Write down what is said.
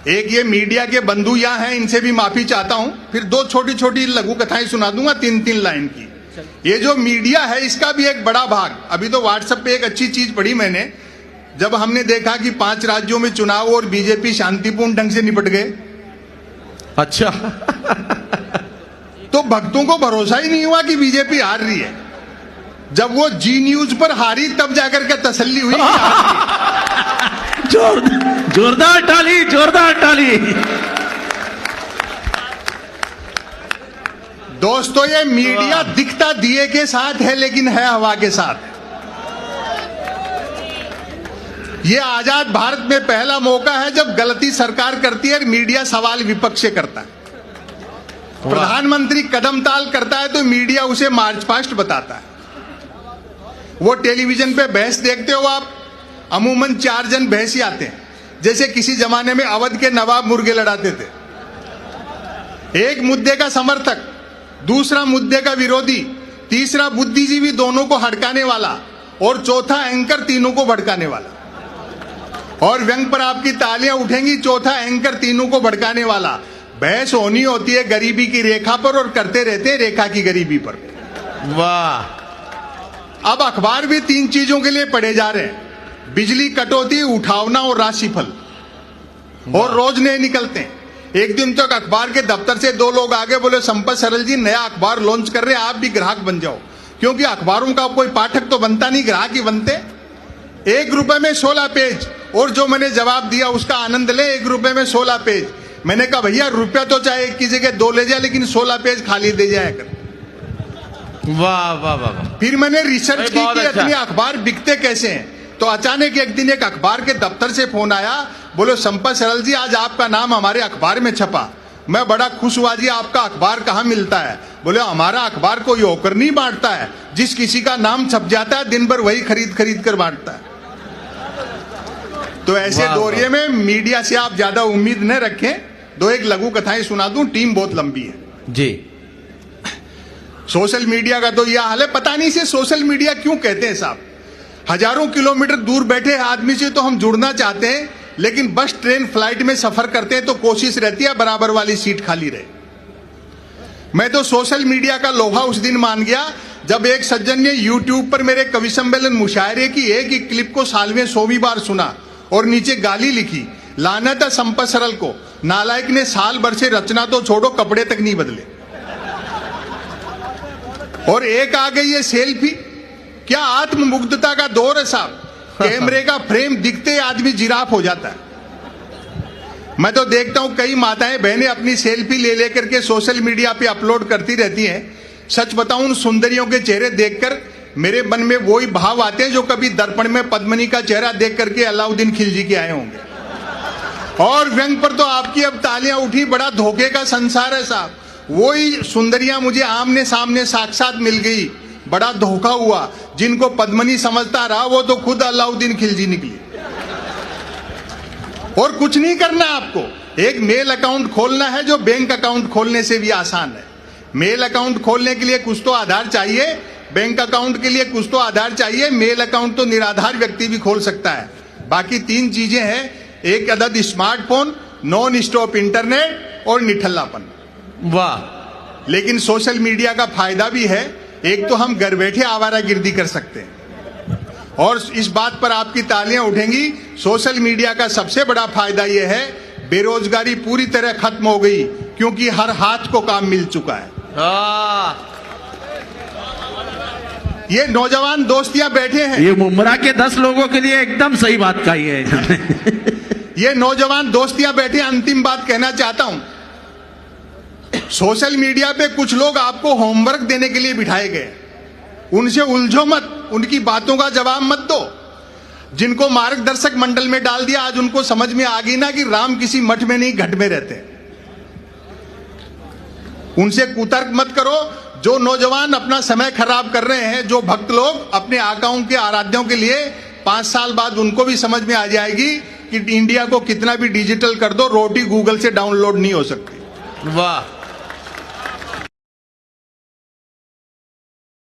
एक ये मीडिया के बंधु यहाँ हैं, इनसे भी माफी चाहता हूं। फिर दो छोटी छोटी लघु कथाएं सुना दूंगा 3-3 लाइन की। ये जो मीडिया है इसका भी एक बड़ा भाग, अभी तो व्हाट्सएप पे एक अच्छी चीज पढ़ी मैंने, जब हमने देखा कि 5 राज्यों में चुनाव और बीजेपी शांतिपूर्ण ढंग से निपट गए। अच्छा। तो भक्तों को भरोसा ही नहीं हुआ कि बीजेपी हार रही है। जब वो जी न्यूज पर हारी तब जाकर के तसल्ली हुई कि हार रही। जोरदार ताली, जोरदार ताली। दोस्तों ये मीडिया दिखता दिए के साथ है लेकिन है हवा के साथ। ये आजाद भारत में पहला मौका है जब गलती सरकार करती है, मीडिया सवाल विपक्ष से करता है। प्रधानमंत्री कदम ताल करता है तो मीडिया उसे मार्च पास्ट बताता है। वो टेलीविजन पे बहस देखते हो आप, अमूमन 4 जन बहसी आते हैं, जैसे किसी जमाने में अवध के नवाब मुर्गे लड़ाते थे। एक मुद्दे का समर्थक, दूसरा मुद्दे का विरोधी, तीसरा बुद्धिजीवी दोनों को हड़काने वाला और चौथा एंकर तीनों को भड़काने वाला। और व्यंग पर आपकी तालियां उठेंगी, चौथा एंकर तीनों को भड़काने वाला। बहस होनी होती है गरीबी की रेखा पर और करते रहते हैं रेखा की गरीबी पर। वाह। अब अखबार भी 3 चीजों के लिए पढ़े जा रहे हैं, बिजली कटौती, उठावना और राशिफल, और रोज नए निकलते हैं। एक दिन तक अखबार के दफ्तर से 2 लोग आगे बोले, संपत सरल जी नया अखबार लॉन्च कर रहे हैं, आप भी ग्राहक बन जाओ। क्योंकि अखबारों का कोई पाठक तो बनता नहीं, ग्राहक ही बनते। 1 रुपए में 16 पेज, और जो मैंने जवाब दिया उसका आनंद ले। 1 रुपए में 16 पेज। मैंने कहा भैया रुपया तो चाहे एक की जगह 2 ले जाए, लेकिन 16 पेज खाली दे जाया कर। वाह वाह वाह। फिर मैंने रिसर्च की कि अच्छा। इतने अखबार बिकते कैसे हैं। तो अचानक एक दिन एक अखबार के दफ्तर से फोन आया, बोलो संपत सरल जी आज आपका नाम हमारे अखबार में छपा। मैं बड़ा खुश हुआ, जी आपका अखबार कहाँ मिलता है? बोले हमारा अखबार कोई होकर नहीं बांटता है, जिस किसी का नाम छप जाता है दिन भर वही खरीद खरीद कर बांटता है। तो ऐसे दौरे में मीडिया से आप ज्यादा उम्मीद न रखें। 2-1 लघु कथाएं सुना दूं, टीम बहुत लंबी है जी। सोशल मीडिया का तो यह हाल है, पता नहीं से सोशल मीडिया क्यों कहते हैं साहब। हजारों किलोमीटर दूर बैठे आदमी से तो हम जुड़ना चाहते हैं, लेकिन बस ट्रेन फ्लाइट में सफर करते हैं तो कोशिश रहती है बराबर वाली सीट खाली रहे। मैं तो सोशल मीडिया का लोहा उस दिन मान गया जब एक सज्जन ने यूट्यूब पर मेरे कवि सम्मेलन मुशायरे की एक ही क्लिप को सालवें 100वीं बार सुना और नीचे गाली लिखी, लानत है संपत सरल को, नालायक ने साल भर से रचना तो छोड़ो कपड़े तक नहीं बदले। और एक आ गई है सेल्फी। क्या आत्ममुग्धता का दौर है साहब। कैमरे का फ्रेम दिखते आदमी जिराफ हो जाता है। मैं तो देखता हूं कई माताएं बहनें अपनी सेल्फी ले लेकर के सोशल मीडिया पे अपलोड करती रहती हैं। सच बताऊं उन सुंदरियों के चेहरे देखकर मेरे मन में वही भाव आते हैं जो कभी दर्पण में पद्मिनी का चेहरा देख करके अलाउद्दीन खिलजी के आए होंगे। और व्यंग पर तो आपकी अब तालियां उठी, बड़ा धोखे का संसार है साहब। वही सुंदरियां मुझे आमने सामने साक्षात मिल गई, बड़ा धोखा हुआ। जिनको पद्मिनी समझता रहा वो तो खुद अलाउद्दीन खिलजी निकली। और कुछ नहीं करना आपको, एक मेल अकाउंट खोलना है जो बैंक अकाउंट खोलने से भी आसान है। मेल अकाउंट खोलने के लिए कुछ तो आधार चाहिए, बैंक अकाउंट के लिए कुछ तो आधार चाहिए। मेल अकाउंट तो निराधार व्यक्ति भी खोल सकता है। बाकी 3 चीजें हैं, एक अदद स्मार्टफोन, नॉन स्टॉप इंटरनेट और निठल्लापन। वाह। लेकिन सोशल मीडिया का फायदा भी है। एक तो हम घर बैठे आवारागर्दी कर सकते हैं, और इस बात पर आपकी तालियां उठेंगी। सोशल मीडिया का सबसे बड़ा फायदा यह है, बेरोजगारी पूरी तरह खत्म हो गई, क्योंकि हर हाथ को काम मिल चुका है। ये नौजवान दोस्तियां बैठे हैं, ये मुमरा के 10 लोगों के लिए एकदम सही बात कही है। ये नौजवान दोस्तियां बैठे। अंतिम बात कहना चाहता हूं, सोशल मीडिया पे कुछ लोग आपको होमवर्क देने के लिए बिठाए गए। उनसे उलझो मत, उनकी बातों का जवाब मत दो। जिनको मार्गदर्शक मंडल में डाल दिया, आज उनको समझ में आ गई ना कि राम किसी मठ में नहीं घट में रहते। उनसे कुतर्क मत करो। जो नौजवान अपना समय खराब कर रहे हैं, जो भक्त लोग अपने आकाओं के आराध्यों के लिए, 5 साल बाद उनको भी समझ में आ जाएगी कि इंडिया को कितना भी डिजिटल कर दो, रोटी गूगल से डाउनलोड नहीं हो सकती। वाह।